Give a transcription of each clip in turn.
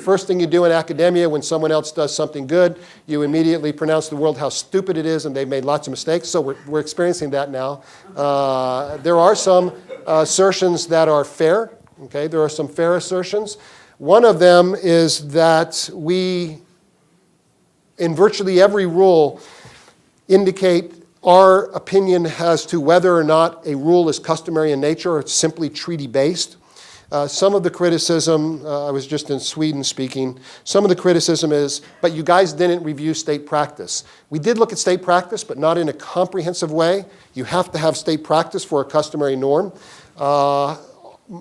first thing you do in academia when someone else does something good, you immediately pronounce to the world how stupid it is and they've made lots of mistakes. So we're experiencing that now. There are some assertions that are fair. Okay, there are some fair assertions. One of them is that we, in virtually every rule, indicate our opinion as to whether or not a rule is customary in nature or it's simply treaty-based. Some of the criticism, I was just in Sweden speaking, some of the criticism is, but you guys didn't review state practice. We did look at state practice, but not in a comprehensive way. You have to have state practice for a customary norm.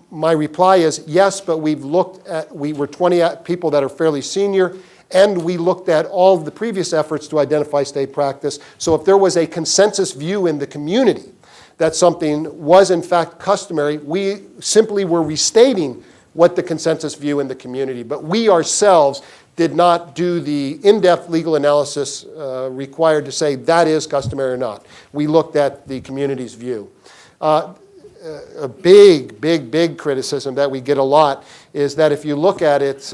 My reply is yes, but we were 20 people that are fairly senior, and we looked at all of the previous efforts to identify state practice. So if there was a consensus view in the community that something was in fact customary, we simply were restating what the consensus view in the community. But we ourselves did not do the in-depth legal analysis required to say that is customary or not. We looked at the community's view. A big criticism that we get a lot is that if you look at it,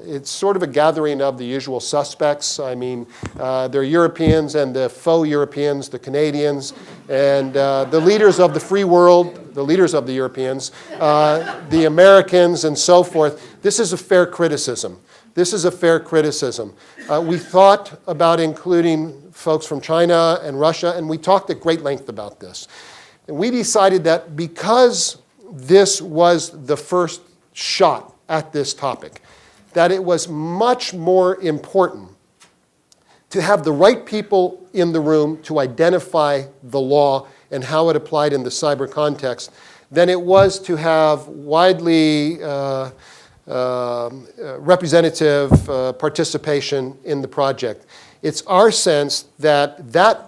it's sort of a gathering of the usual suspects. I mean, there are Europeans and the faux Europeans, the Canadians, and the leaders of the free world, the leaders of the Europeans, the Americans, and so forth. This is a fair criticism. This is a fair criticism. We thought about including folks from China and Russia, and we talked at great length about this. And we decided that because this was the first shot at this topic, that it was much more important to have the right people in the room to identify the law and how it applied in the cyber context than it was to have widely representative participation in the project. It's our sense that that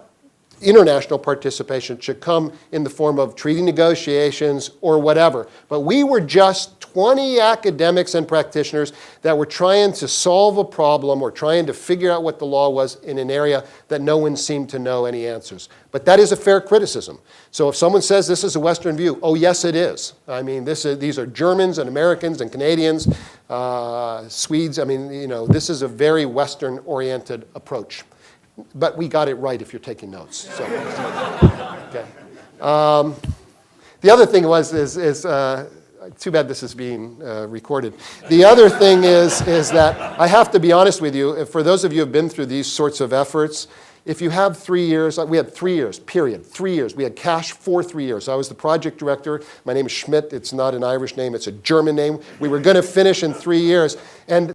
international participation should come in the form of treaty negotiations or whatever. But we were just 20 academics and practitioners that were trying to solve a problem or trying to figure out what the law was in an area that no one seemed to know any answers. But that is a fair criticism. So if someone says this is a Western view, oh yes it is. I mean, these are Germans and Americans and Canadians, Swedes. I mean, you know, this is a very Western-oriented approach. But we got it right if you're taking notes. So, okay. The other thing is too bad this is being recorded. The other thing is that I have to be honest with you, for those of you who have been through these sorts of efforts, if you have 3 years, we had 3 years, period, 3 years. We had cash for 3 years. I was the project director. My name is Schmidt. It's not an Irish name. It's a German name. We were going to finish in 3 years. And